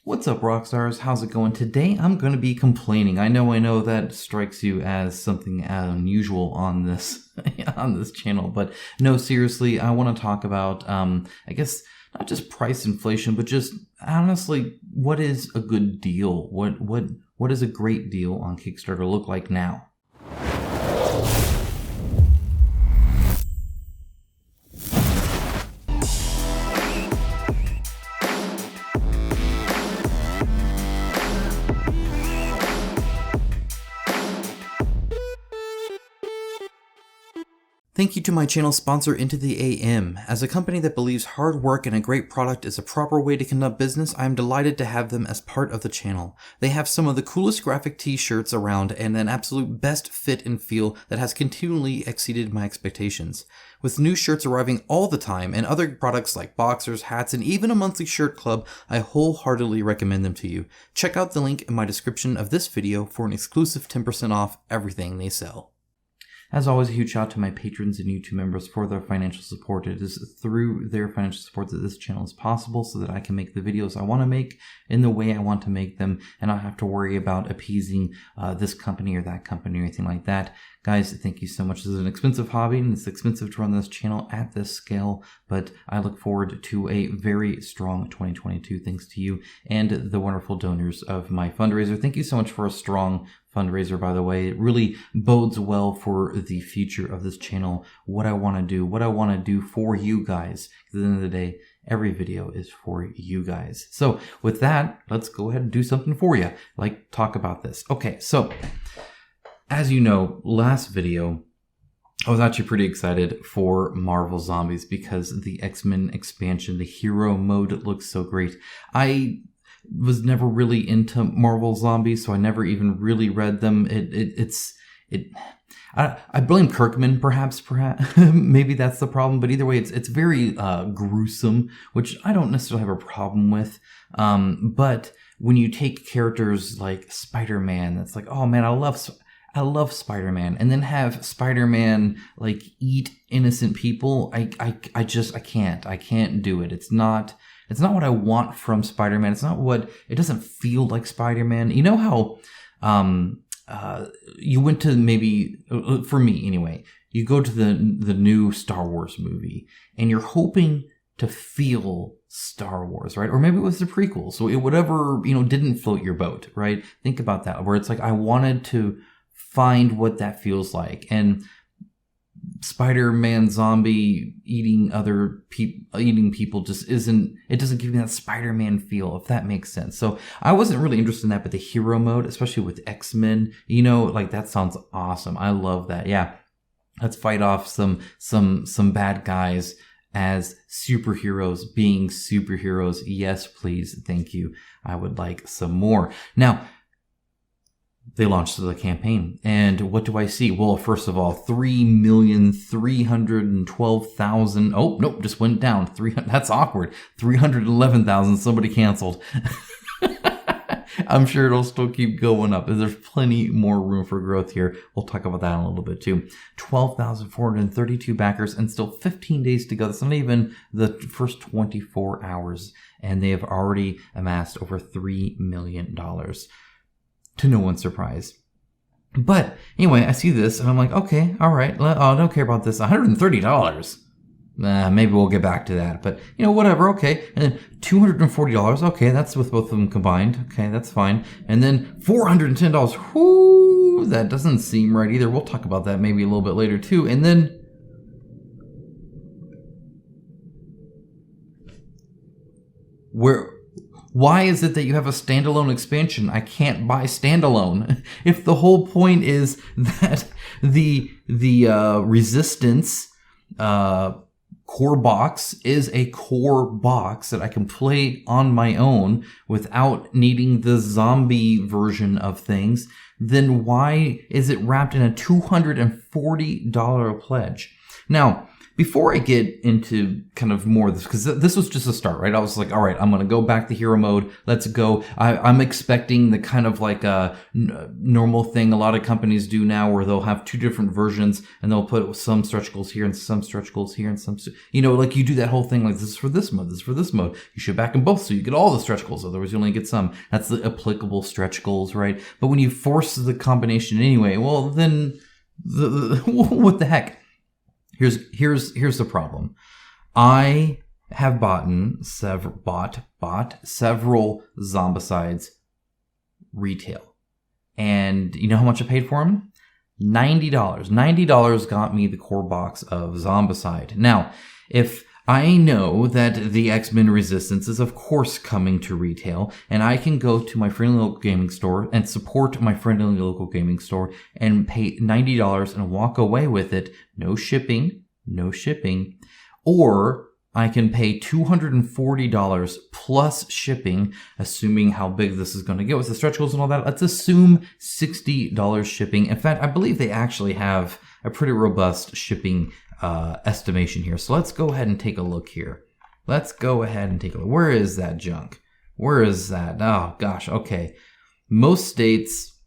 What's up, Rockstars? How's it going? Today I'm going to be complaining. I know that strikes you as something unusual on this on this channel, but no, seriously, I want to talk about I guess not just price inflation, but just honestly, what is a good deal? What does a great deal on Kickstarter look like now? Thank you to my channel sponsor Into the AM. As a company that believes hard work and a great product is a proper way to conduct business, I am delighted to have them as part of the channel. They have some of the coolest graphic t-shirts around and an absolute best fit and feel that has continually exceeded my expectations. With new shirts arriving all the time and other products like boxers, hats, and even a monthly shirt club, I wholeheartedly recommend them to you. Check out the link in my description of this video for an exclusive 10% off everything they sell. As always, a huge shout out to my patrons and YouTube members for their financial support. It is through their financial support that this channel is possible so that I can make the videos I want to make in the way I want to make them and not have to worry about appeasing this company or that company or anything like that. Guys, thank you so much. This is an expensive hobby and it's expensive to run this channel at this scale, but I look forward to a very strong 2022 thanks to you and the wonderful donors of my fundraiser. Thank you so much for a strong fundraiser, by the way. It really bodes well for the future of this channel, what I want to do for you guys. At the end of the day, every video is for you guys. So with that, let's go ahead and do something for you, like talk about this. Okay, so as you know, last video, I was actually pretty excited for Marvel Zombies because the X-Men expansion, the hero mode, looks so great. I was never really into Marvel Zombies, so I never even really read them. I blame Kirkman, perhaps maybe that's the problem. But either way, it's very gruesome, which I don't necessarily have a problem with. But when you take characters like Spider-Man, that's like, oh man, I love Spider-Man, and then have Spider-Man like eat innocent people. I can't do it. It's not what I want from Spider-Man. It doesn't feel like Spider-Man. You know how you went to, maybe for me anyway, you go to the new Star Wars movie and you're hoping to feel Star Wars, right? Or maybe it was the prequel. So whatever, didn't float your boat, right? Think about that, where it's like, I wanted to find what that feels like. And Spider-Man zombie eating people just doesn't give me that Spider-Man feel, if that makes sense. So I wasn't really interested in that, but the hero mode, especially with X-Men, like that sounds awesome. I love that. Yeah. Let's fight off some bad guys as superheroes being superheroes. Yes, please. Thank you. I would like some more. Now, they launched the campaign, and what do I see? Well, first of all, 3,312,000. Oh, nope, just went down. That's awkward. 311,000. Somebody canceled. I'm sure it'll still keep going up. There's plenty more room for growth here. We'll talk about that in a little bit too. 12,432 backers, and still 15 days to go. That's not even the first 24 hours, and they have already amassed over $3 million. To no one's surprise. But anyway, I see this and I'm like, okay, all right. I don't care about this. $130. Maybe we'll get back to that. But, whatever. Okay. And then $240. Okay, that's with both of them combined. Okay, that's fine. And then $410. Whoo, that doesn't seem right either. We'll talk about that maybe a little bit later too. And then why is it that you have a standalone expansion? I can't buy standalone. If the whole point is that the Resistance core box is a core box that I can play on my own without needing the zombie version of things, then why is it wrapped in a $240 pledge? Now, Before I get into kind of more of this, because this was just a start, right? I was like, all right, I'm going to go back to hero mode. Let's go. I'm expecting the kind of like a normal thing a lot of companies do now where they'll have 2 different versions and they'll put some stretch goals here and some stretch goals here and some, like you do that whole thing like this is for this mode, this is for this mode. You should back them both so you get all the stretch goals. Otherwise you only get some. That's the applicable stretch goals, right? But when you force the combination anyway, well then what the heck? Here's the problem. I have bought several Zombicides retail. And you know how much I paid for them? $90. $90 got me the core box of Zombicide. Now, if I know that the X-Men Resistance is of course coming to retail, and I can go to my friendly local gaming store and support my friendly local gaming store and pay $90 and walk away with it, no shipping, or I can pay $240 plus shipping, assuming how big this is going to get with the stretch goals and all that. Let's assume $60 shipping. In fact, I believe they actually have a pretty robust shipping estimation here. So let's go ahead and take a look here. Where is that junk? Where is that? Oh gosh. Okay. Most states,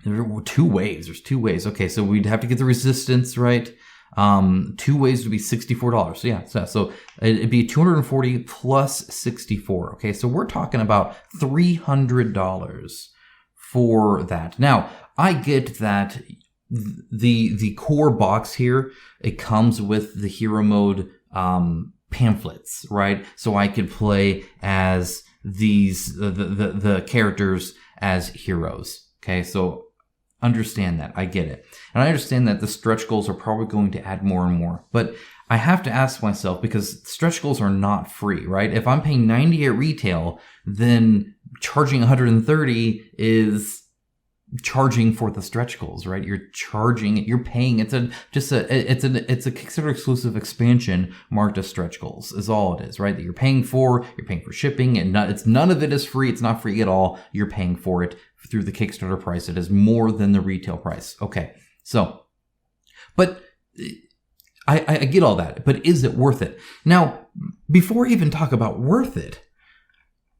there are 2 ways. There's 2 ways. Okay. So we'd have to get the resistance, right? 2 ways would be $64. So yeah. So it'd be $240 plus $64. Okay. So we're talking about $300 for that. Now I get that the core box here, it comes with the hero mode pamphlets, right? So I could play as these the characters as heroes. Okay, so understand that. I get it. And I understand that the stretch goals are probably going to add more and more. But I have to ask myself, because stretch goals are not free, right? If I'm paying $90 at retail, then charging $130 is charging for the stretch goals, right? You're paying. It's a Kickstarter exclusive expansion marked as stretch goals is all it is, right? That you're paying for shipping, and none of it is free. It's not free at all. You're paying for it through the Kickstarter price. It is more than the retail price. Okay. So, but I get all that, but is it worth it? Now, before I even talk about worth it,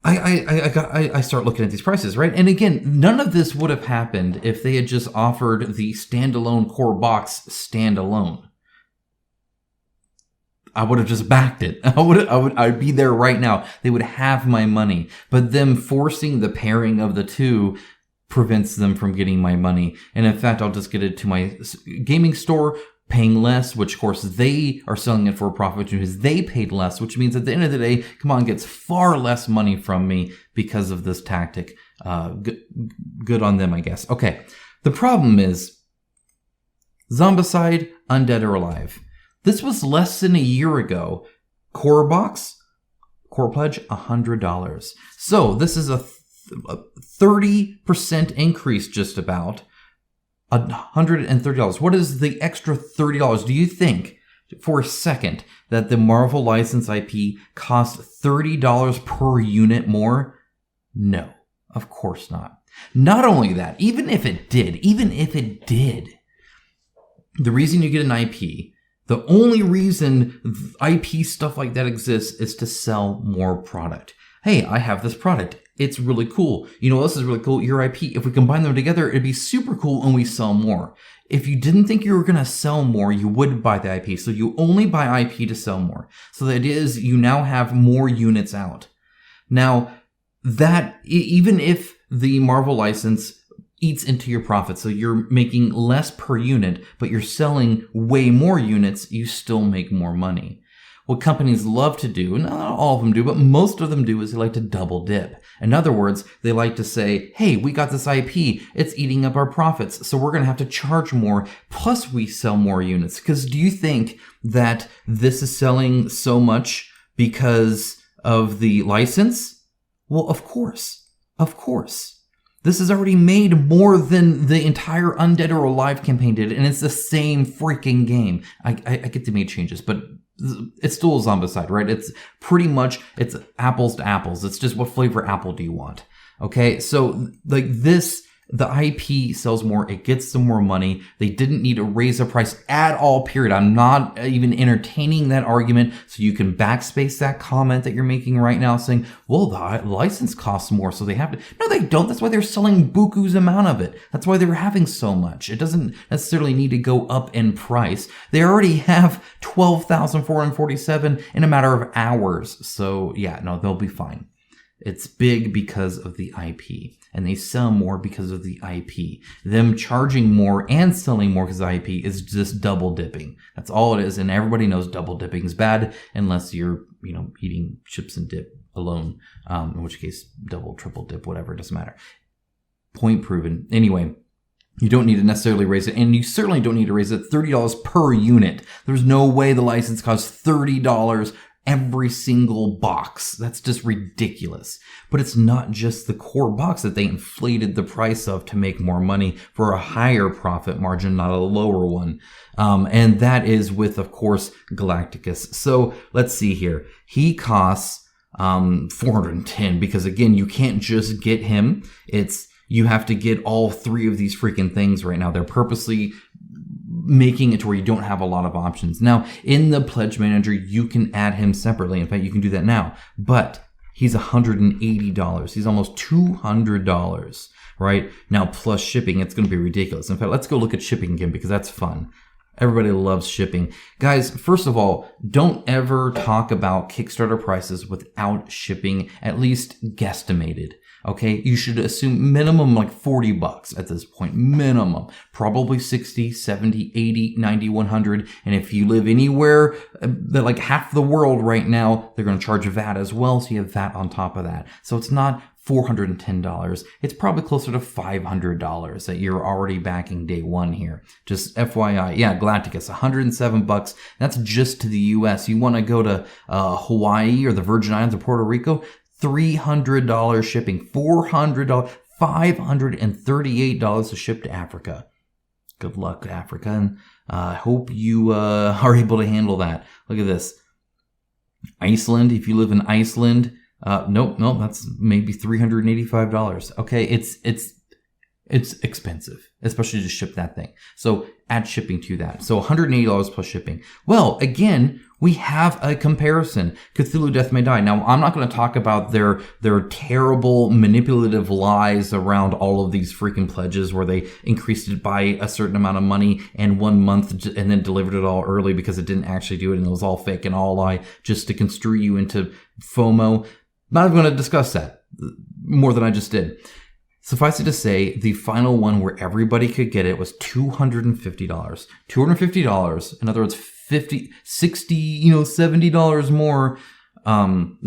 I start looking at these prices, right? And again, none of this would have happened if they had just offered the standalone core box standalone. I would have just backed it. I'd be there right now. They would have my money. But them forcing the pairing of the 2 prevents them from getting my money. And in fact, I'll just get it to my gaming store, paying less, which of course they are selling it for a profit because they paid less, which means at the end of the day, CMON gets far less money from me because of this tactic. Good on them, I guess. Okay. The problem is Zombicide, Undead or Alive. This was less than a year ago. Core box, core pledge, $100. So this is a 30% increase just about. $130. What is the extra $30? Do you think for a second that the Marvel license IP cost $30 per unit more? No, of course not. Not only that, even if it did, the reason you get an IP, the only reason IP stuff like that exists is to sell more product. Hey, I have this product. It's really cool. You know, this is really cool. Your IP, if we combine them together, it'd be super cool and we sell more. If you didn't think you were going to sell more, you wouldn't buy the IP. So you only buy IP to sell more. So the idea is you now have more units out. Now, that, even if the Marvel license eats into your profit, so you're making less per unit, but you're selling way more units, you still make more money. What companies love to do, and not all of them do, but most of them do, is they like to double dip. In other words, they like to say, hey, we got this IP, it's eating up our profits, so we're going to have to charge more, plus we sell more units. Because do you think that this is selling so much because of the license? Well, of course. Of course. This has already made more than the entire Undead or Alive campaign did, and it's the same freaking game. I get they made changes, but it's still a Zombicide, right? It's pretty much, it's apples to apples. It's just what flavor apple do you want? Okay, so like this The IP sells more. It gets some more money. They didn't need to raise the price at all, period. I'm not even entertaining that argument. So you can backspace that comment that you're making right now saying, well, the license costs more, so they have to. No, they don't. That's why they're selling buku's amount of it. That's why they're having so much. It doesn't necessarily need to go up in price. They already have 12,447 in a matter of hours. So yeah, no, they'll be fine. It's big because of the IP, and they sell more because of the IP. Them charging more and selling more because of the IP is just double dipping. That's all it is, and everybody knows double dipping is bad unless you're, eating chips and dip alone, in which case double, triple dip, whatever, it doesn't matter. Point proven. Anyway, you don't need to necessarily raise it, and you certainly don't need to raise it $30 per unit. There's no way the license costs $30 every single box. That's just ridiculous. But it's not just the core box that they inflated the price of to make more money for a higher profit margin, not a lower one. And that is with, of course, Galacticus. So let's see here. He costs $410 because, again, you can't just get him. You have to get all three of these freaking things right now. They're purposely making it to where you don't have a lot of options. Now, in the Pledge Manager, you can add him separately. In fact, you can do that now. But he's $180. He's almost $200, right? Now, plus shipping, it's going to be ridiculous. In fact, let's go look at shipping again because that's fun. Everybody loves shipping. Guys, first of all, don't ever talk about Kickstarter prices without shipping, at least guesstimated. Okay, you should assume minimum like $40 at this point, minimum, probably 60, 70, 80, 90, 100. And if you live anywhere that like half the world right now, they're going to charge VAT as well. So you have VAT on top of that. So it's not $410. It's probably closer to $500 that you're already backing day one here. Just FYI. Yeah, Galacticus, $107. That's just to the US. You want to go to Hawaii or the Virgin Islands or Puerto Rico? $300 shipping, $400, $538 to ship to Africa. Good luck, Africa, and I hope you are able to handle that. Look at this. Iceland, if you live in Iceland, nope, that's maybe $385. Okay, it's expensive, especially to ship that thing. So add shipping to that. So $180 plus shipping. Well, again, we have a comparison. Cthulhu Death May Die. Now, I'm not going to talk about their terrible manipulative lies around all of these freaking pledges where they increased it by a certain amount of money and 1 month and then delivered it all early because it didn't actually do it and it was all fake and all lie just to construe you into FOMO. Not even going to discuss that more than I just did. Suffice it to say, the final one where everybody could get it was $250. $250. In other words, $50, $60, $70 more, than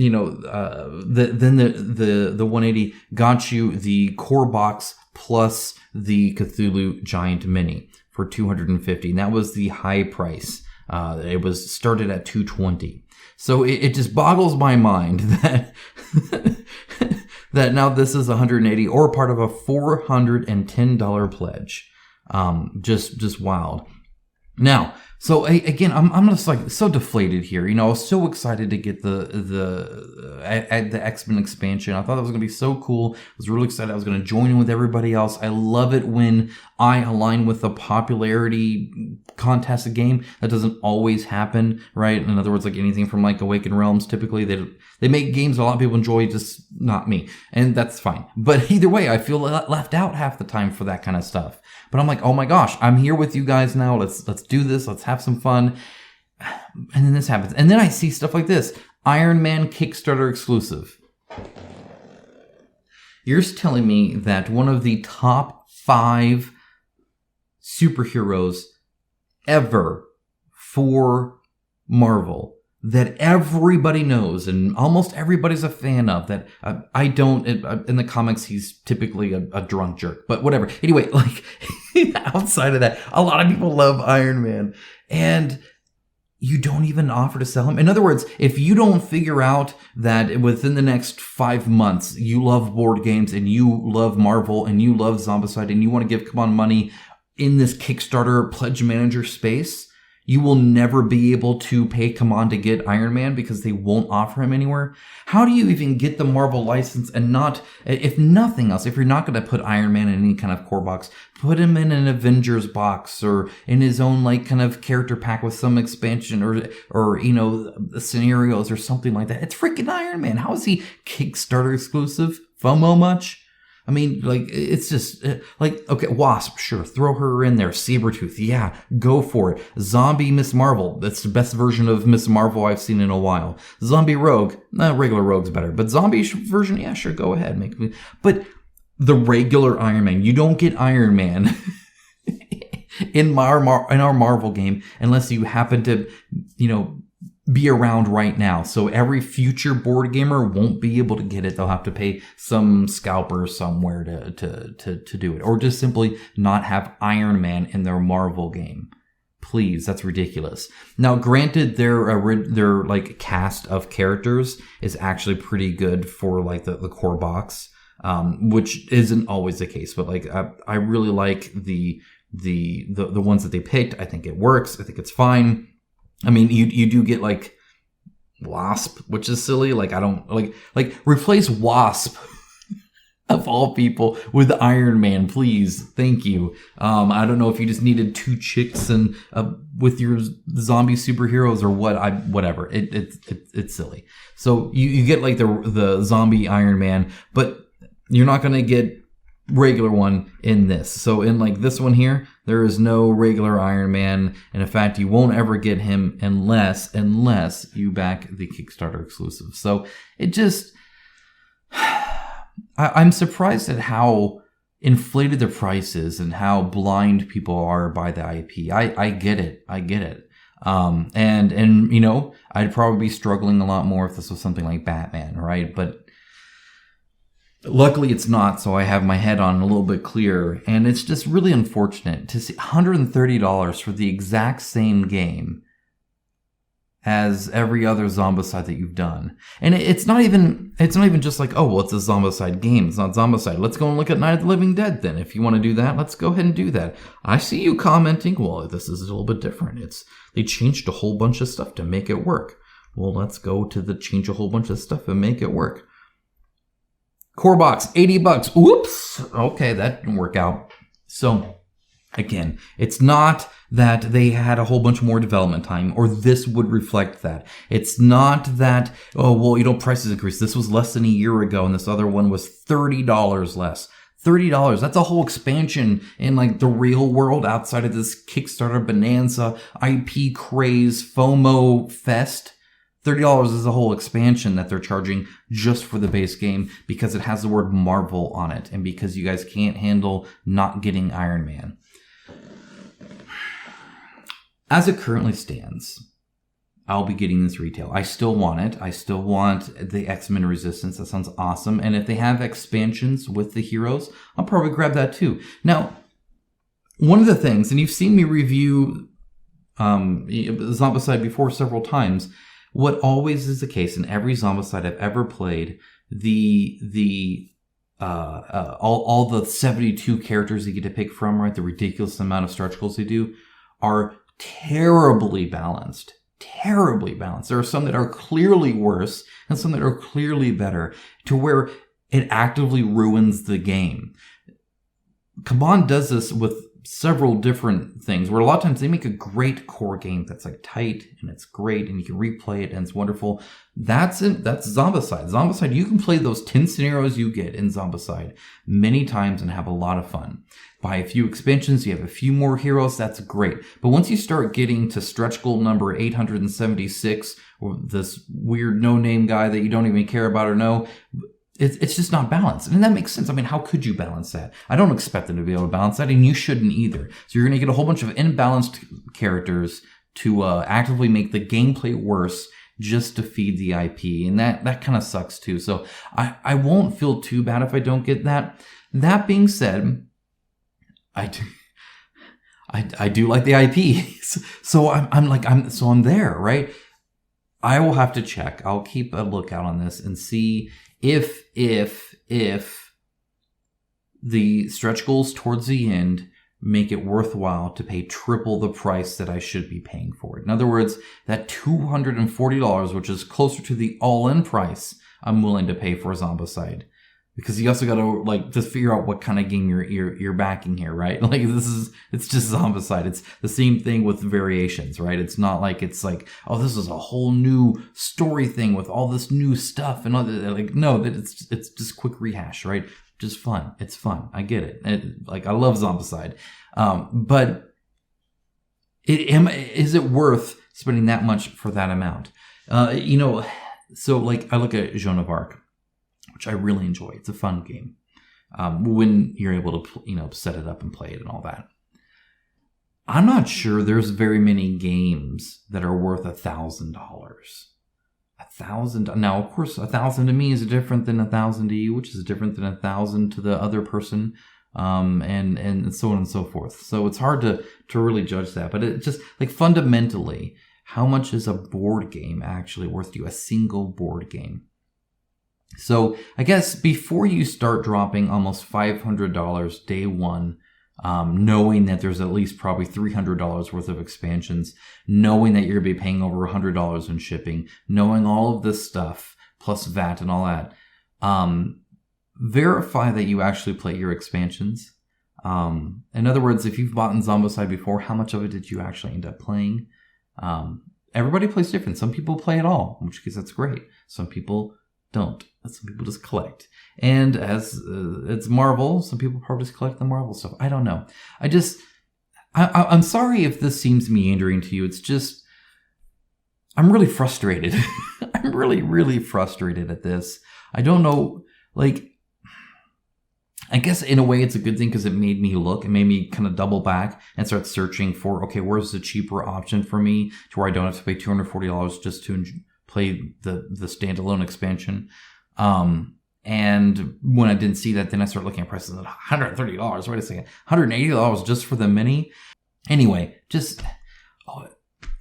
the 180 got you the core box plus the Cthulhu Giant Mini for $250. And that was the high price. It was started at $220. So it just boggles my mind that that now this is $180 or part of a $410 pledge. Just wild. Now, so again, I'm just like so deflated here. I was so excited to get the X-Men expansion. I thought that was going to be so cool. I was really excited. I was going to join in with everybody else. I love it when I align with the popularity contest game. That doesn't always happen, right? In other words, like anything from like Awakened Realms, typically they make games a lot of people enjoy, just not me. And that's fine. But either way, I feel left out half the time for that kind of stuff. But I'm like, oh my gosh, I'm here with you guys now. Let's do this. Let's have some fun. And then this happens. And then I see stuff like this. Iron Man Kickstarter exclusive. You're telling me that one of the top 5 superheroes ever for Marvel that everybody knows and almost everybody's a fan of, that I don't, in the comics, he's typically a drunk jerk, but whatever. Anyway, like outside of that, a lot of people love Iron Man and you don't even offer to sell him. In other words, if you don't figure out that within the next 5 months, you love board games and you love Marvel and you love Zombicide and you want to give CMON money in this Kickstarter Pledge Manager space, You will never be able to pay CMON to get Iron Man because they won't offer him anywhere. How do you even get the Marvel license and not, if nothing else, if you're not going to put Iron Man in any kind of core box, put him in an Avengers box or in his own like kind of character pack with some expansion or you know, scenarios or something like that. It's freaking Iron Man. How is he Kickstarter exclusive? FOMO much? I mean, like, it's just, like, okay, Wasp, sure, throw her in there. Sabretooth, yeah, go for it. Zombie Miss Marvel, that's the best version of Miss Marvel I've seen in a while. Zombie Rogue, regular Rogue's better, but zombie version, yeah, sure, go ahead, make me. But the regular Iron Man, you don't get Iron Man in our Marvel game unless you happen to, you know, be around right now. So every future board gamer won't be able to get it. They'll have to pay some scalper somewhere to do it, or just simply not have Iron Man in their Marvel game. Please, that's ridiculous. Now, granted, their like cast of characters is actually pretty good for like the core box, which isn't always the case. But like I really like the ones that they picked. I think it works. I think it's fine. I mean, you do get like Wasp, which is silly. Like I don't like replace Wasp of all people with Iron Man, please. Thank you. I don't know if you just needed two chicks and with your zombie superheroes or whatever. It's silly. So you get like the zombie Iron Man, but you're not gonna get regular one in this. So in like this one here, there is no regular Iron Man, and in fact you won't ever get him unless you back the Kickstarter exclusive. So it just I'm surprised at how inflated the price is and how blind people are by the IP. I get it. And you know, I'd probably be struggling a lot more if this was something like Batman, right? But luckily it's not, so I have my head on a little bit clearer, and it's just really unfortunate to see $130 for the exact same game as every other Zombicide that you've done. And it's not even just like, oh, well, it's a Zombicide game. It's not Zombicide. Let's go and look at Night of the Living Dead then. If you want to do that, let's go ahead and do that. I see you commenting, well, this is a little bit different. They changed a whole bunch of stuff to make it work. Well, let's go to the change a whole bunch of stuff and make it work. Core box, $80. Oops. Okay, that didn't work out. So, again, it's not that they had a whole bunch more development time, or this would reflect that. It's not that, oh, well, you know, prices increased. This was less than a year ago, and this other one was $30 less. $30. That's a whole expansion in like the real world outside of this Kickstarter bonanza, IP craze, FOMO fest. $30 is a whole expansion that they're charging just for the base game because it has the word Marvel on it and because you guys can't handle not getting Iron Man. As it currently stands, I'll be getting this retail. I still want it. I still want the X-Men Resistance. That sounds awesome. And if they have expansions with the heroes, I'll probably grab that too. Now, one of the things, and you've seen me review Zombicide before several times, what always is the case in every Zombicide I've ever played, all the 72 characters you get to pick from, right? The ridiculous amount of stretch goals they do are terribly balanced. Terribly balanced. There are some that are clearly worse and some that are clearly better, to where it actively ruins the game. CMON does this with several different things, where a lot of times they make a great core game that's like tight and it's great and you can replay it and it's wonderful. That's Zombicide. Zombicide, you can play those 10 scenarios you get in Zombicide many times and have a lot of fun. Buy a few expansions, you have a few more heroes, that's great. But once you start getting to stretch goal number 876, or this weird no-name guy that you don't even care about or know, it's just not balanced. And that makes sense. I mean, how could you balance that? I don't expect them to be able to balance that, and you shouldn't either. So you're going to get a whole bunch of imbalanced characters to actively make the gameplay worse just to feed the IP. And that kind of sucks too. So I won't feel too bad if I don't get that. That being said, I do like the IP. So I'm there, right? I will have to check. I'll keep a lookout on this and see if the stretch goals towards the end make it worthwhile to pay triple the price that I should be paying for it. In other words, that $240, which is closer to the all-in price I'm willing to pay for Zombicide. Because you also got to like just figure out what kind of game you're backing here, right? Like it's just Zombicide. It's the same thing with variations, right? It's not like it's like, oh, this is a whole new story thing with all this new stuff and all that. Like, no, that it's just quick rehash, right? Just fun. It's fun. I get it. Like I love Zombicide, but is it worth spending that much for that amount? So like I look at Joan of Arc, which I really enjoy. It's a fun game when you're able to, set it up and play it and all that. I'm not sure there's very many games that are worth $1,000. $1,000. Now, of course, 1,000 to me is different than 1,000 to you, which is different than 1,000 to the other person, and so on and so forth. So it's hard to really judge that. But it just like fundamentally, how much is a board game actually worth to you? A single board game. So I guess before you start dropping almost $500 day one, knowing that there's at least probably $300 worth of expansions, knowing that you're going to be paying over $100 in shipping, knowing all of this stuff, plus VAT and all that, verify that you actually play your expansions. In other words, if you've bought in Zombicide before, how much of it did you actually end up playing? Everybody plays different. Some people play it all, in which case that's great. Some people don't. Some people just collect. And as it's Marvel, some people probably just collect the Marvel stuff. I don't know. I'm sorry if this seems meandering to you. It's just, I'm really frustrated. I'm really, really frustrated at this. I don't know, like, I guess in a way it's a good thing because it made me look. It made me kind of double back and start searching for, okay, where's the cheaper option for me to where I don't have to pay $240 just to play the standalone expansion. And when I didn't see that, then I started looking at prices at $130. Wait a second, $180 just for the mini. Anyway,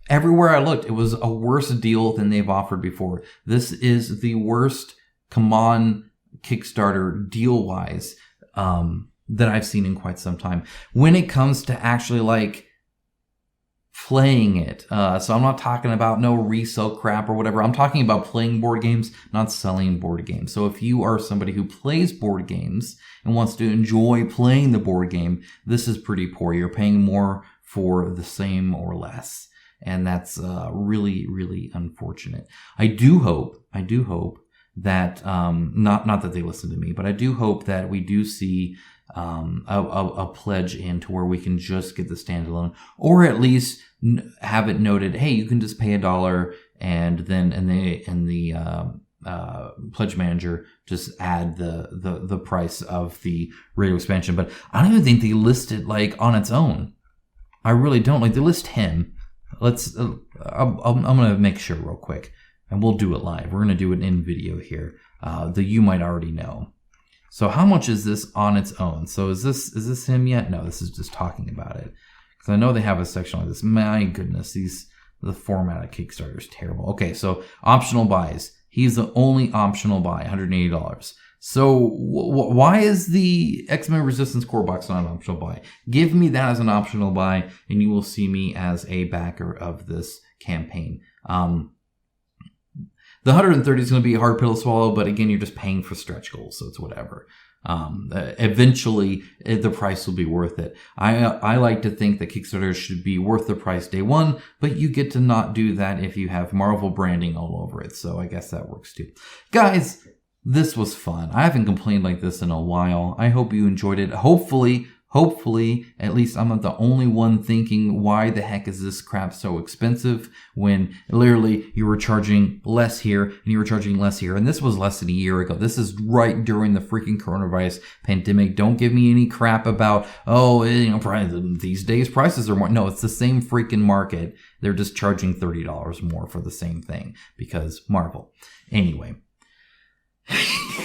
everywhere I looked, it was a worse deal than they've offered before. This is the worst CMON Kickstarter deal-wise that I've seen in quite some time. When it comes to actually like playing it. So I'm not talking about no resale crap or whatever. I'm talking about playing board games, not selling board games. So if you are somebody who plays board games and wants to enjoy playing the board game, this is pretty poor. You're paying more for the same or less. And that's really, really unfortunate. I do hope that, not that they listen to me, but I do hope that we do see a pledge in to where we can just get the standalone, or at least have it noted, hey, you can just pay $1 and then the pledge manager just add the price of the radio expansion. But I don't even think they list it like on its own. I really don't. Like they list him. I'm gonna make sure real quick, and we'll do it live. We're gonna do it in video here. You might already know. So how much is this on its own? So is this him yet? No, this is just talking about it. Because I know they have a section like this. My goodness, the format of Kickstarter is terrible. Okay, so optional buys. He's the only optional buy, $180. So why is the X-Men Resistance Core Box not an optional buy? Give me that as an optional buy, and you will see me as a backer of this campaign. The 130 is going to be a hard pill to swallow, but again, you're just paying for stretch goals, so it's whatever. Eventually, the price will be worth it. I like to think that Kickstarter should be worth the price day one, but you get to not do that if you have Marvel branding all over it, so I guess that works too. Guys, this was fun. I haven't complained like this in a while. I hope you enjoyed it. Hopefully, at least I'm not the only one thinking, why the heck is this crap so expensive when literally you were charging less here and you were charging less here. And this was less than a year ago. This is right during the freaking coronavirus pandemic. Don't give me any crap about, these days prices are more. No, it's the same freaking market. They're just charging $30 more for the same thing because Marvel. Anyway.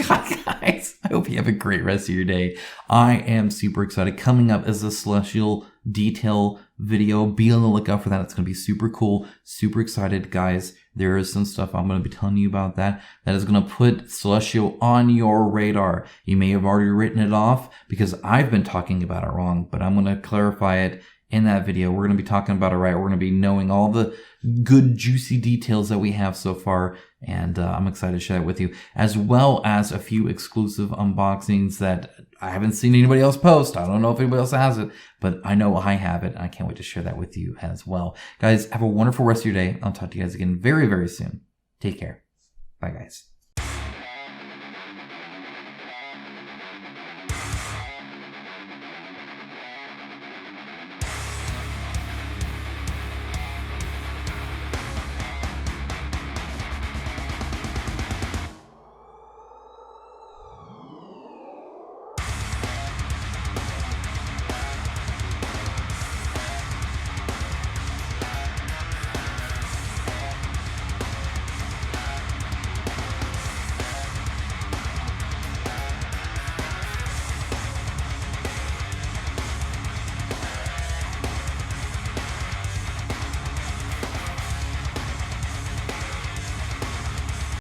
Guys, I hope you have a great rest of your day. I am super excited. Coming up is a Celestial detail video. Be on the lookout for that. It's going to be super cool. Super excited, guys. there is some stuff I'm going to be telling you about that is going to put Celestial on your radar. You may have already written it off because I've been talking about it wrong, but I'm going to clarify it in that video. We're going to be talking about it right. We're going to be knowing all the good, juicy details that we have so far. And I'm excited to share that with you, as well as a few exclusive unboxings that I haven't seen anybody else post. I don't know if anybody else has it, but I know I have it. And I can't wait to share that with you as well. Guys, have a wonderful rest of your day. I'll talk to you guys again very, very soon. Take care. Bye, guys.